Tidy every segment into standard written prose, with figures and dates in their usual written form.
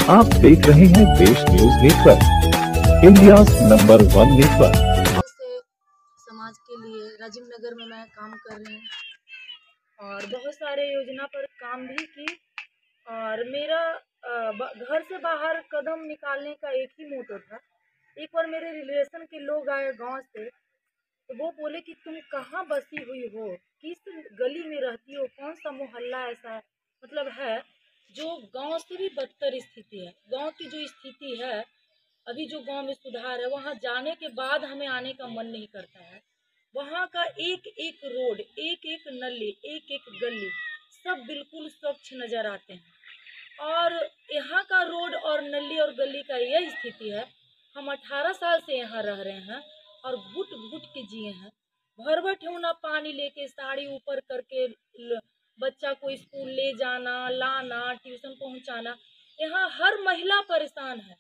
आप देख रहे हैं देश news network, India number 1 network. से समाज के लिए राजीव नगर में मैं काम कर रही हूँ और बहुत सारे योजना पर काम भी की। और मेरा घर से बाहर कदम निकालने का एक ही मोटो था। एक बार मेरे रिलेशन के लोग आए गांव से, तो वो बोले कि तुम कहाँ बसी हुई हो, किस गली में रहती हो, कौन सा मोहल्ला ऐसा मतलब है जो गांव से भी बदतर स्थिति है। गांव की जो स्थिति है अभी, जो गांव में सुधार है, वहां जाने के बाद हमें आने का मन नहीं करता है। वहां का एक एक रोड, एक एक नली, एक एक गली सब बिल्कुल स्वच्छ नजर आते हैं। और यहाँ का रोड और नली और गली का यह स्थिति है। हम 18 साल से यहाँ रह रहे हैं और घुट घुट के जिए हैं। भर भर ठेहुना पानी लेके, साड़ी ऊपर करके बच्चा को स्कूल ले जाना, लाना, ट्यूशन पहुँचाना। यहाँ हर महिला परेशान है।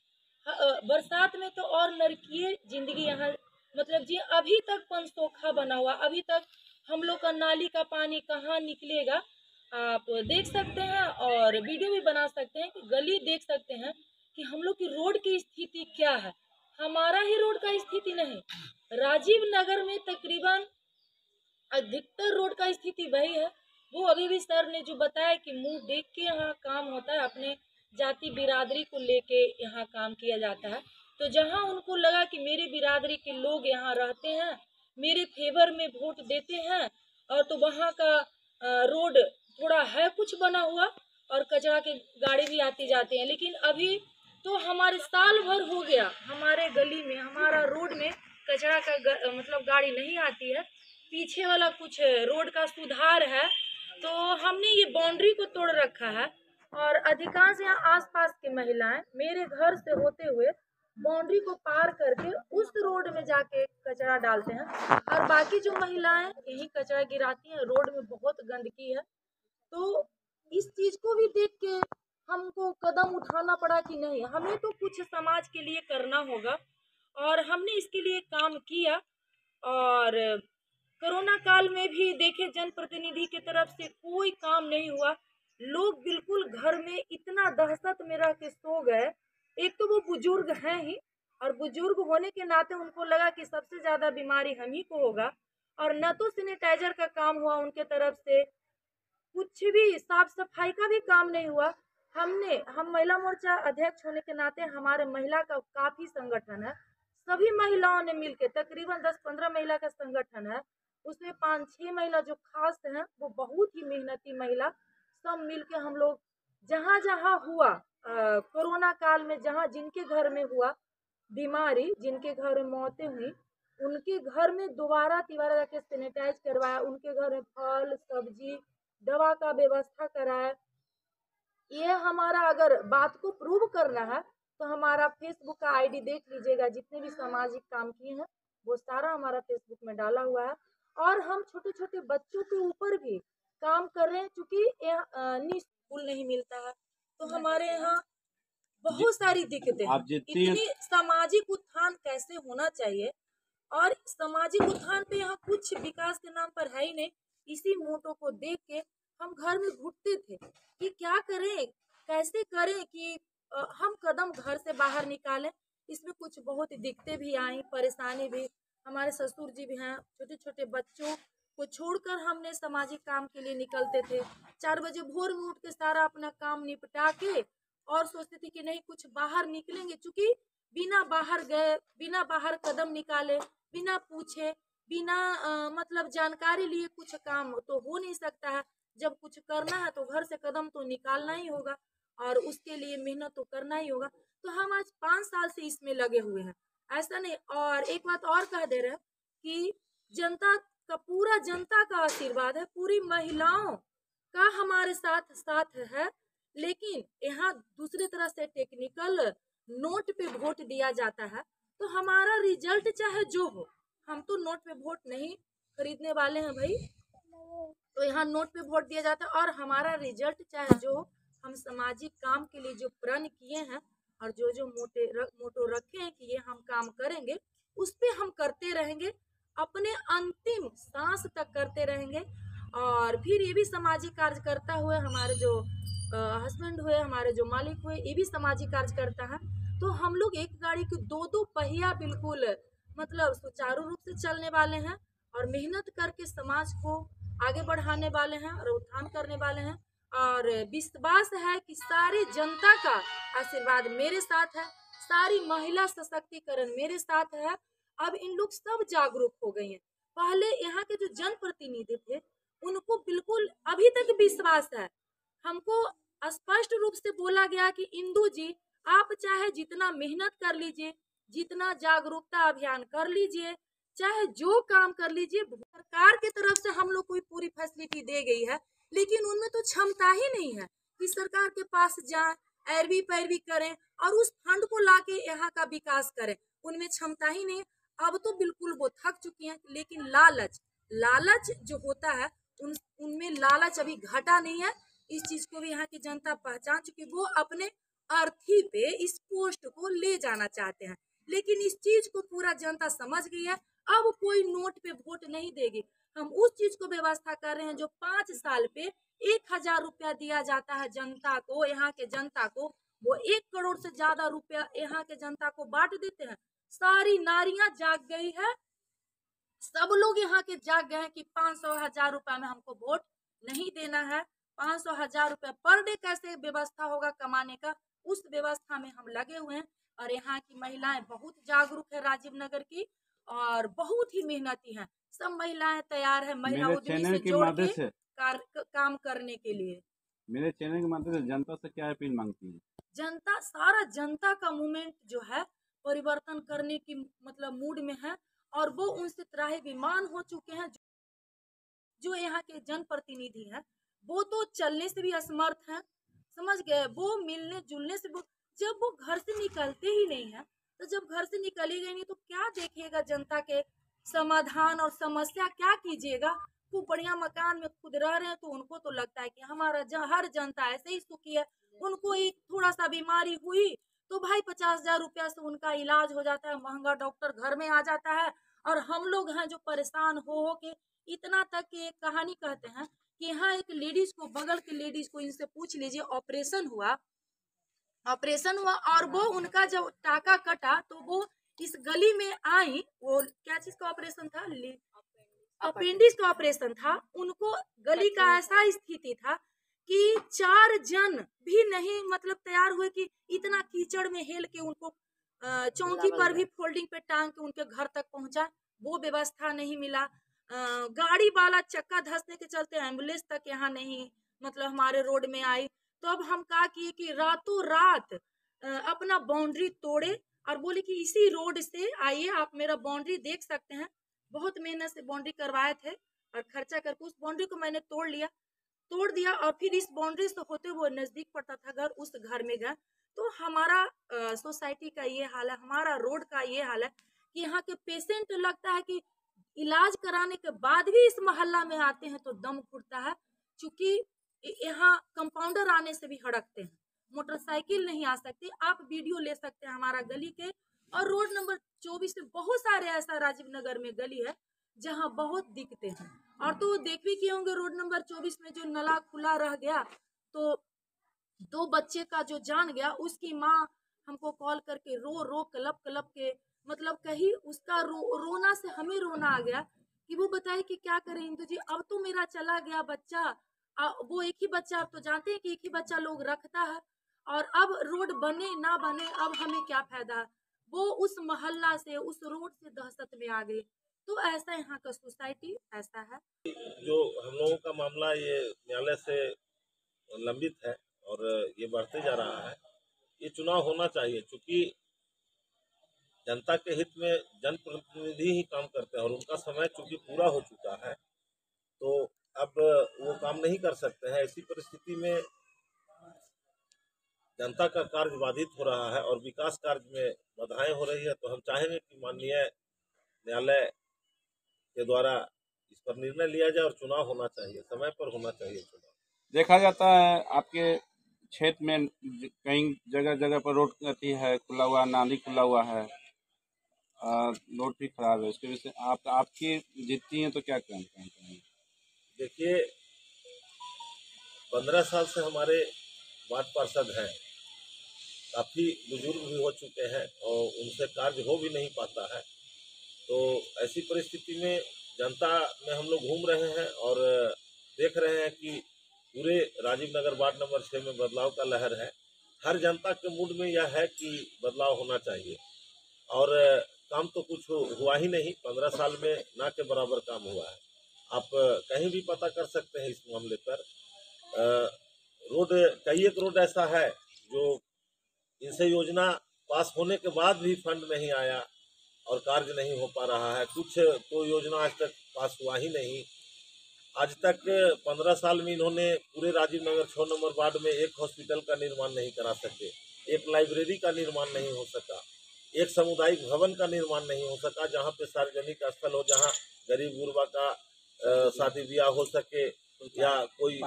बरसात में तो और नरकीय जिंदगी यहाँ मतलब जी। अभी तक पनसोखा बना हुआ, अभी तक हम लोग का नाली का पानी कहाँ निकलेगा आप देख सकते हैं और वीडियो भी बना सकते हैं कि गली देख सकते हैं कि हम लोग की रोड की स्थिति क्या है। हमारा ही रोड का स्थिति नहीं, राजीव नगर में तकरीबन अधिकतर रोड का स्थिति वही है। वो अभी भी सर ने जो बताया कि मुंह देख के यहाँ काम होता है, अपने जाति बिरादरी को लेके यहाँ काम किया जाता है। तो जहाँ उनको लगा कि मेरे बिरादरी के लोग यहाँ रहते हैं, मेरे फेवर में वोट देते हैं, और तो वहाँ का रोड थोड़ा है कुछ बना हुआ और कचरा के गाड़ी भी आती जाती है। लेकिन अभी तो हमारे साल भर हो गया हमारे गली में, हमारा रोड में कचरा का मतलब गाड़ी नहीं आती है। पीछे वाला कुछ रोड का सुधार है, तो हमने ये बाउंड्री को तोड़ रखा है। और अधिकांश यहाँ आसपास की महिलाएं मेरे घर से होते हुए बाउंड्री को पार करके उस रोड में जाके कचरा डालते हैं, और बाकी जो महिलाएं यही कचरा गिराती हैं। रोड में बहुत गंदगी है। तो इस चीज को भी देख के हमको कदम उठाना पड़ा कि नहीं, हमें तो कुछ समाज के लिए करना होगा। और हमने इसके लिए काम किया। और कोरोना काल में भी देखे जनप्रतिनिधि की तरफ से कोई काम नहीं हुआ। लोग बिल्कुल घर में इतना दहशत में रह के सो गए। एक तो वो बुजुर्ग हैं ही, और बुजुर्ग होने के नाते उनको लगा कि सबसे ज्यादा बीमारी हम ही को होगा। और न तो सैनिटाइजर का काम हुआ उनके तरफ से, कुछ भी साफ सफाई का भी काम नहीं हुआ। हम महिला मोर्चा अध्यक्ष होने के नाते हमारे महिला का काफी संगठन है। सभी महिलाओं ने मिलकर, तकरीबन 10-15 महिला का संगठन है, उसमें 5-6 महिला जो खास हैं, वो बहुत ही मेहनती महिला, सब मिलके हम लोग जहाँ जहाँ हुआ कोरोना काल में, जहाँ जिनके घर में हुआ बीमारी, जिनके घर में मौतें हुई, उनके घर में दोबारा तिबारा जाके सैनिटाइज करवाया, उनके घर में फल सब्जी दवा का व्यवस्था कराया। ये हमारा अगर बात को प्रूव करना है तो हमारा फेसबुक का आईडी देख लीजिएगा। जितने भी सामाजिक काम किए हैं वो सारा हमारा फेसबुक में डाला हुआ है। और हम छोटे छोटे बच्चों के ऊपर भी काम कर रहे हैं, क्योंकि निःशुल्क नहीं मिलता है। तो हमारे यहाँ बहुत सारी दिक्कतें हैं। इतनी सामाजिक उत्थान कैसे होना चाहिए, और सामाजिक उत्थान पे यहाँ कुछ विकास के नाम पर है ही नहीं। इसी मोटो को देख के हम घर में घुटते थे कि क्या करें, कैसे करें कि हम कदम घर से बाहर निकालें। इसमें कुछ बहुत दिक्कतें भी आई, परेशानी भी। हमारे ससुर जी भी हैं, छोटे छोटे बच्चों को छोड़कर हमने सामाजिक काम के लिए निकलते थे। 4 बजे भोर में उठ के सारा अपना काम निपटा के और सोचते थे कि नहीं कुछ बाहर निकलेंगे, क्योंकि बिना बाहर गए, बिना बाहर कदम निकाले, बिना पूछे, बिना मतलब जानकारी लिए कुछ काम तो हो नहीं सकता है। जब कुछ करना है तो घर से कदम तो निकालना ही होगा, और उसके लिए मेहनत तो करना ही होगा। तो हम आज 5 साल से इसमें लगे हुए हैं, ऐसा नहीं। और एक बात और कह दे रहे हैं कि जनता का, पूरा जनता का आशीर्वाद है, पूरी महिलाओं का हमारे साथ साथ है। लेकिन यहाँ दूसरी तरह से टेक्निकल नोट पे वोट दिया जाता है। तो हमारा रिजल्ट चाहे जो हो, हम तो नोट पे वोट नहीं खरीदने वाले हैं भाई। तो यहाँ नोट पे वोट दिया जाता है, और हमारा रिजल्ट चाहे जो हो, हम सामाजिक काम के लिए जो प्रण किए हैं और जो जो मोटो रखे हैं कि ये हम काम करेंगे, उस पे हम करते रहेंगे, अपने अंतिम सांस तक करते रहेंगे। और फिर ये भी सामाजिक कार्य करता हुए हमारे जो हस्बैंड हुए, हमारे जो मालिक हुए, ये भी सामाजिक कार्य करता है। तो हम लोग एक गाड़ी के दो दो पहिया बिल्कुल मतलब सुचारू रूप से चलने वाले हैं और मेहनत करके समाज को आगे बढ़ाने वाले हैं और उत्थान करने वाले हैं। और विश्वास है कि सारी जनता का आशीर्वाद मेरे साथ है, सारी महिला सशक्तिकरण मेरे साथ है। अब इन लोग सब जागरूक हो गए हैं। पहले यहाँ के जो जनप्रतिनिधि थे उनको बिल्कुल अभी तक विश्वास है। हमको स्पष्ट रूप से बोला गया कि इंदु जी आप चाहे जितना मेहनत कर लीजिए, जितना जागरूकता अभियान कर लीजिए, चाहे जो काम कर लीजिए, सरकार की तरफ से हम लोग को पूरी फैसिलिटी दे गई है, लेकिन उनमें तो क्षमता ही नहीं है कि सरकार के पास जाए, ऐरवी पैरवी करें और उस फंड को लाके यहाँ का विकास करें। उनमें क्षमता ही नहीं है। अब तो बिल्कुल वो थक चुकी हैं। लेकिन लालच लालच जो होता है उनमें लालच अभी घटा नहीं है। इस चीज को भी यहाँ की जनता पहचान चुकी। वो अपने अर्थी पे इस पोस्ट को ले जाना चाहते हैं, लेकिन इस चीज को पूरा जनता समझ गई है। अब कोई नोट पे वोट नहीं देगी। हम उस चीज को व्यवस्था कर रहे हैं जो 5 साल पे 1000 रुपया दिया जाता है जनता को, यहाँ के जनता को, वो 1 करोड़ से ज्यादा रुपया यहाँ के जनता को बांट देते हैं। सारी नारियां जाग गई है, सब लोग यहाँ के जाग गए हैं कि 500-1000 रुपया में हमको वोट नहीं देना है। 500-1000 रुपया पर डे कैसे व्यवस्था होगा कमाने का, उस व्यवस्था में हम लगे हुए हैं। और यहाँ की महिलाएं बहुत जागरूक है राजीव नगर की, और बहुत ही मेहनती हैं। सब महिलाएं तैयार है महिला उद्यमी से जोड़ के काम करने के लिए। मेरे चैनल के माध्यम से जनता से क्या अपील मांगती है? जनता, सारा जनता का मूवमेंट जो है परिवर्तन करने की मतलब मूड में है, और वो उनसे त्राहिमाम हो चुके हैं। जो यहाँ के जनप्रतिनिधि हैं वो तो चलने से भी असमर्थ हैं, समझ गए। वो मिलने जुलने से जब वो घर से निकलते ही नहीं है, तो जब घर से निकली गई नहीं तो क्या देखिएगा जनता के समाधान और समस्या, क्या कीजिएगा। वो बढ़िया मकान में खुद रह रहे हैं तो उनको तो लगता है कि हमारा हर जनता ऐसे ही सुखी है। उनको एक थोड़ा सा बीमारी हुई तो भाई 50,000 रुपया से उनका इलाज हो जाता है, महंगा डॉक्टर घर में आ जाता है। और हम लोग हैं जो परेशान हो के, इतना तक कि एक कहानी कहते हैं कि यहाँ एक लेडीज को, बगल के लेडीज को इनसे पूछ लीजिए, ऑपरेशन हुआ और वो उनका जब टाका कटा तो वो इस गली में आई। वो क्या चीज का ऑपरेशन था? अपेंडिक्स का ऑपरेशन था। उनको गली का ऐसा स्थिति था कि 4 जन भी नहीं मतलब तैयार हुए कि इतना कीचड़ में हेल के उनको चौकी पर भी फोल्डिंग पे टांग के उनके घर तक पहुंचा। वो व्यवस्था नहीं मिला। गाड़ी वाला चक्का धंसने के चलते एम्बुलेंस तक यहाँ नहीं मतलब हमारे रोड में आई। तो अब हम क्या किए कि रातों रात अपना बाउंड्री तोड़े और बोले कि इसी रोड से आइए, आप मेरा बाउंड्री देख सकते हैं। बहुत मेहनत से बाउंड्री करवाए थे और खर्चा करके उस बाउंड्री को मैंने तोड़ दिया और फिर इस बाउंड्री से होते हुए नजदीक पड़ता था घर, उस घर में गए। तो हमारा सोसाइटी का ये हाल है, हमारा रोड का ये हाल है कि यहाँ के पेशेंट लगता है कि इलाज कराने के बाद भी इस मोहल्ला में आते हैं तो दम घुटता है। चूंकि यहाँ कंपाउंडर आने से भी हड़कते हैं, मोटरसाइकिल नहीं आ सकती। आप वीडियो ले सकते हैं हमारा गली के, और रोड नंबर 24 में बहुत सारे ऐसा राजीव नगर में गली है जहाँ बहुत दिखते हैं। और तो देख भी किए होंगे रोड नंबर 24 में जो नला खुला रह गया तो 2 बच्चे का जो जान गया, उसकी माँ हमको कॉल करके रो कलप के मतलब कहीं उसका रोना से हमें रोना आ गया कि वो बताए कि क्या करें इंदु जी, अब तो मेरा चला गया बच्चा। वो एक ही बच्चा, आप तो जानते हैं कि एक ही बच्चा लोग रखता है, और अब रोड बने ना बने अब हमें क्या फायदा। वो उस मोहल्ला से, उस रोड से दहशत में आ गई। तो ऐसा यहाँ का सोसाइटी ऐसा है। जो हम लोगों का मामला ये न्यायालय से लंबित है और ये बढ़ते जा रहा है। ये चुनाव होना चाहिए, क्योंकि जनता के हित में जनप्रतिनिधि ही काम करते हैं और उनका समय चूंकि पूरा हो चुका है तो अब वो काम नहीं कर सकते हैं। ऐसी परिस्थिति में जनता का कार्य बाधित हो रहा है और विकास कार्य में बाधाएं हो रही है। तो हम चाहेंगे कि माननीय न्यायालय के द्वारा इस पर निर्णय लिया जाए और चुनाव होना चाहिए, समय पर होना चाहिए चुनाव। देखा जाता है आपके क्षेत्र में कई जगह पर रोड रहती है खुला हुआ, नाली खुला हुआ है, रोड भी खराब है। इसके वजह से आपकी जीतती हैं तो क्या करेंगे? देखिए, 15 साल से हमारे वार्ड पार्षद हैं, काफ़ी बुजुर्ग भी हो चुके हैं और उनसे कार्य हो भी नहीं पाता है। तो ऐसी परिस्थिति में जनता में हम लोग घूम रहे हैं और देख रहे हैं कि पूरे राजीव नगर वार्ड नंबर 6 में बदलाव का लहर है। हर जनता के मूड में यह है कि बदलाव होना चाहिए और काम तो कुछ हुआ ही नहीं। 15 साल में ना के बराबर काम हुआ है। आप कहीं भी पता कर सकते हैं इस मामले पर। रोड, कई एक रोड ऐसा है जो इनसे योजना पास होने के बाद भी फंड नहीं आया और कार्य नहीं हो पा रहा है। कुछ तो योजना आज तक पास हुआ ही नहीं। आज तक 15 साल में इन्होंने पूरे राजीव नगर 6 नंबर वार्ड में एक हॉस्पिटल का निर्माण नहीं करा सके, एक लाइब्रेरी का निर्माण नहीं हो सका, एक सामुदायिक भवन का निर्माण नहीं हो सका जहां पे सार्वजनिक स्थल हो, जहां गरीब गुरबा का शादी ब्याह हो सके या कोई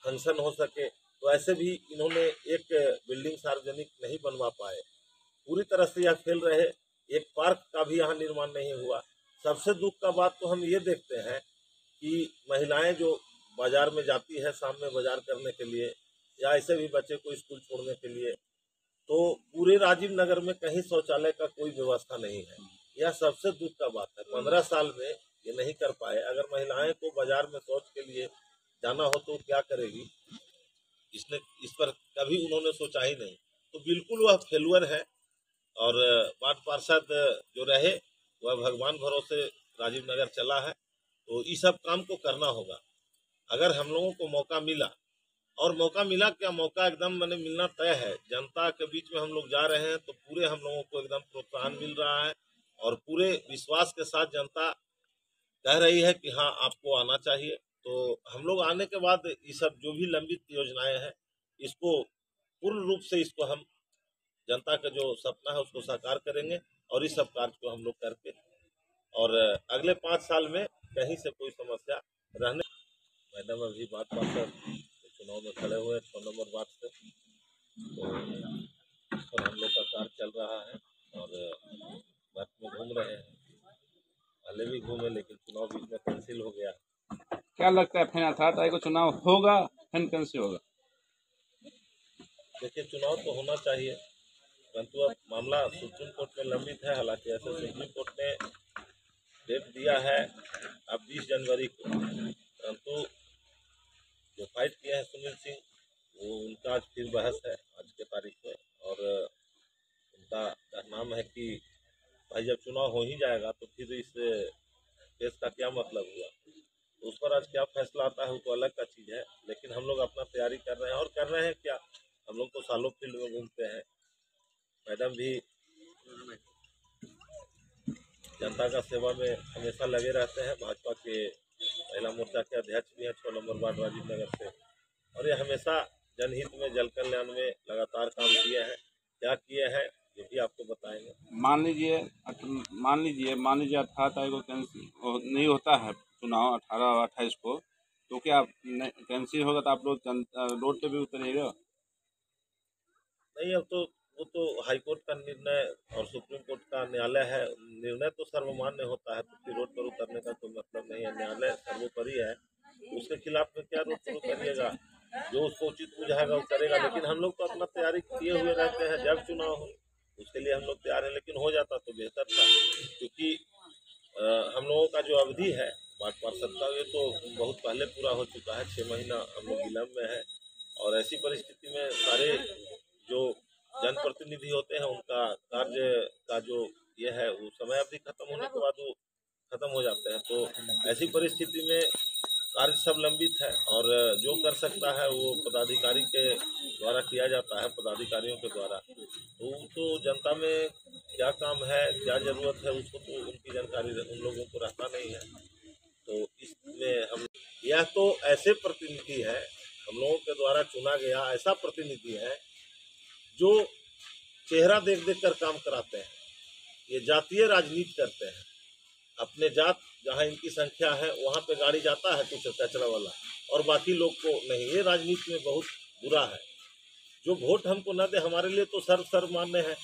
फंक्शन हो सके। तो ऐसे भी इन्होंने एक बिल्डिंग सार्वजनिक नहीं बनवा पाए। पूरी तरह से यह फेल रहे। एक पार्क का भी यहाँ निर्माण नहीं हुआ। सबसे दुख का बात तो हम ये देखते हैं कि महिलाएं जो बाजार में जाती है शाम में बाजार करने के लिए या ऐसे भी बच्चे को स्कूल छोड़ने के लिए, तो पूरे राजीव नगर में कहीं शौचालय का कोई व्यवस्था नहीं है। यह सबसे दुख का बात है। 15 साल में ये नहीं कर पाए। अगर महिलाएं को बाजार में शौच के लिए जाना हो तो क्या करेगी, इस पर कभी उन्होंने सोचा ही नहीं। तो बिल्कुल वह फेलुअर है और वार्ड पार्षद जो रहे वह भगवान भरोसे राजीव नगर चला है। तो इस सब काम को करना होगा। अगर हम लोगों को मौका मिला, और मौका मिला क्या, मौका एकदम मैंने मिलना तय है। जनता के बीच में हम लोग जा रहे हैं तो पूरे हम लोगों को एकदम प्रोत्साहन मिल रहा है और पूरे विश्वास के साथ जनता कह रही है कि हाँ आपको आना चाहिए। तो हम लोग आने के बाद ये सब जो भी लंबित योजनाएं हैं इसको पूर्ण रूप से इसको हम जनता का जो सपना है उसको साकार करेंगे और इस सब कार्य को हम लोग करके और अगले 5 साल में कहीं से कोई समस्या रहने। मैडम अभी वार्ड पार्षद चुनाव में खड़े हुए 6 नंबर वार्ड से, तो इस पर हम लोग का कार्य चल रहा है और वार्ड में घूम रहे हैं। पहले भी घूमे लेकिन चुनाव बीच में कैंसिल हो गया। क्या लगता है फिर 18 तारीख को चुनाव होगा, फिर कैंसिल होगा? देखिए, चुनाव तो होना चाहिए परंतु अब मामला सुप्रीम कोर्ट में लंबित है। हालांकि ऐसे सुप्रीम कोर्ट ने डेट दिया है अब 20 जनवरी को, परंतु जो फाइट किए हैं सुनील सिंह, वो उनका आज फिर बहस है आज के तारीख में और उनका नाम है कि भाई जब चुनाव हो ही जाएगा तो फिर इस केस का क्या मतलब हुआ। तो उस पर आज क्या फैसला आता है वो तो अलग का चीज़ है, लेकिन हम लोग अपना तैयारी कर रहे हैं। और कर रहे हैं क्या, हम लोग तो सालों फील्ड में घूमते हैं। मैडम भी जनता का सेवा में हमेशा लगे रहते हैं। भाजपा के महिला मोर्चा के अध्यक्ष भी हैं 6 नंबर वार्ड राजीव नगर से, और ये हमेशा जनहित में जल कल्याण में लगातार काम किए हैं। क्या किए हैं ये भी आपको बताएंगे। मान लीजिए 18 तारीख को कैंसिल नहीं होता है चुनाव 18 और 28 को, तो क्या कैंसिल होगा तो आप लोग रोड पे भी उतरिएगा? नहीं, अब तो वो तो हाईकोर्ट का निर्णय और सुप्रीम कोर्ट का न्यायालय है। निर्णय तो सर्वमान्य होता है तो फिर रोड पर उतरने का कोई मतलब नहीं है। न्यायालय सर्वोपरि है, उसके खिलाफ में क्या रोड पर उतरिएगा। जो उसको उचित बुझाएगा वो करेगा। लेकिन हम लोग तो अपना तैयारी किए हुए रहते हैं। जब चुनाव हो उसके लिए हम लोग तैयार हैं। लेकिन हो जाता तो बेहतर था, क्योंकि हम लोगों का जो अवधि है वार्ड पार्षद का ये तो बहुत पहले पूरा हो चुका है। 6 महीना हम लोग विलम्ब में है और ऐसी परिस्थिति में सारे जो जनप्रतिनिधि होते हैं उनका कार्य का जो ये है वो समय अवधि खत्म होने के बाद वो खत्म हो जाते हैं। तो ऐसी परिस्थिति में कार्य सब लंबित है और जो कर सकता है वो पदाधिकारी के द्वारा किया जाता है, पदाधिकारियों के द्वारा। तो जनता में क्या काम है, क्या जरूरत है, उसको तो उनकी जानकारी उन लोगों को रहता नहीं है। तो इसमें हम यह तो ऐसे प्रतिनिधि है, हम लोगों के द्वारा चुना गया ऐसा प्रतिनिधि है जो चेहरा देख देख कर काम कराते हैं। ये जातीय राजनीति करते हैं। अपने जात जहाँ इनकी संख्या है वहाँ पे गाड़ी जाता है कुछ कचरा वाला और बाकी लोग को नहीं। ये राजनीति में बहुत बुरा है। जो वोट हमको न दे हमारे लिए तो सर्वमान्य है,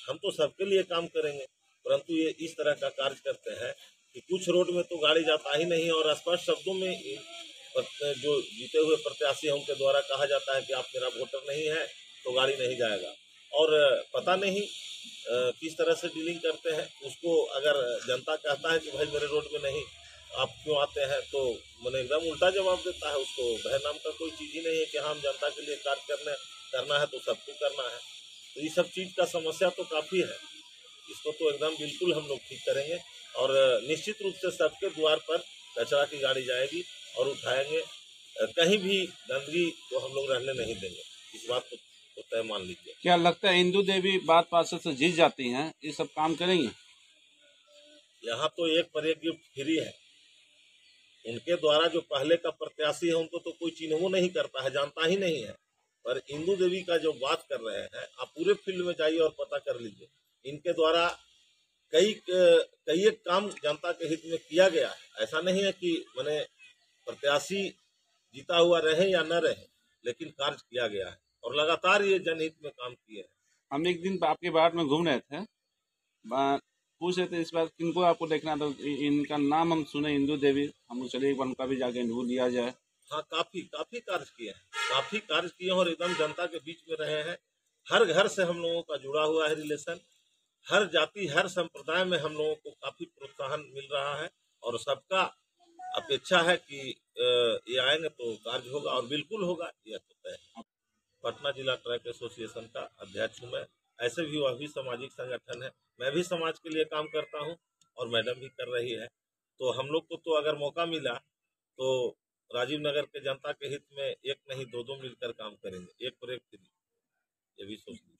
हम तो सबके लिए काम करेंगे, परंतु ये इस तरह का कार्य करते हैं कि कुछ रोड में तो गाड़ी जाता ही नहीं, और स्पष्ट शब्दों में जो जीते हुए प्रत्याशी हैं उनके द्वारा कहा जाता है कि आप मेरा वोटर नहीं है तो गाड़ी नहीं जाएगा। और पता नहीं किस तरह से डीलिंग करते हैं। उसको अगर जनता कहता है कि भाई मेरे रोड में नहीं, आप क्यों आते हैं, तो मैंने एकदम उल्टा जवाब देता है। उसको भय नाम का कोई चीज़ ही नहीं है कि हम जनता के लिए कार्य करना है तो सबको करना है। तो ये सब चीज़ का समस्या तो काफ़ी है, इसको तो एकदम बिल्कुल हम लोग ठीक करेंगे, और निश्चित रूप से सबके द्वार पर कचरा की गाड़ी जाएगी और उठाएंगे। कहीं भी गंदगी को हम लोग रहने नहीं देंगे, इस बात को तो तय मान लीजिए। क्या लगता है इंदू देवी बात पार्षद से जीत जाती हैं, ये सब काम करेंगे? यहाँ तो एक पर एक गिफ्ट फ्री है। उनके द्वारा जो पहले का प्रत्याशी है उनको तो कोई चिन्हवो नहीं करता है, जानता ही नहीं है। पर इंदू देवी का जो बात कर रहे हैं, आप पूरे फील्ड में जाइए और पता कर लीजिए। इनके द्वारा कई एक काम जनता के हित में किया गया है। ऐसा नहीं है कि मैंने प्रत्याशी जीता हुआ रहे या न रहे, लेकिन कार्य किया गया है और लगातार ये जनहित में काम किए हैं। हम एक दिन आपके बार में घूम रहे थे, पूछ रहे थे इस बार किनको आपको देखना, तो इनका नाम हम सुने, इंदू देवी। हम चलिए एक बार उनका भी जाके इंटरव्यू लिया जाए। हाँ, काफी कार्य किए हैं, काफी कार्य किए हैं और एकदम जनता के बीच में रहे हैं। हर घर से हम लोगों का जुड़ा हुआ है रिलेशन। हर जाति हर संप्रदाय में हम लोगों को काफी प्रोत्साहन मिल रहा है और सबका अपेक्षा है कि ये आएंगे तो कार्य होगा, और बिल्कुल होगा, यह तो तय है। पटना जिला ट्रक एसोसिएशन का अध्यक्ष हूँ मैं। ऐसे भी वह भी सामाजिक संगठन है, मैं भी समाज के लिए काम करता हूँ और मैडम भी कर रही है। तो हम लोग को तो अगर मौका मिला तो राजीव नगर के जनता के हित में एक नहीं दो मिलकर काम करेंगे, एक पर एक फ्री, ये भी सोच लीजिए।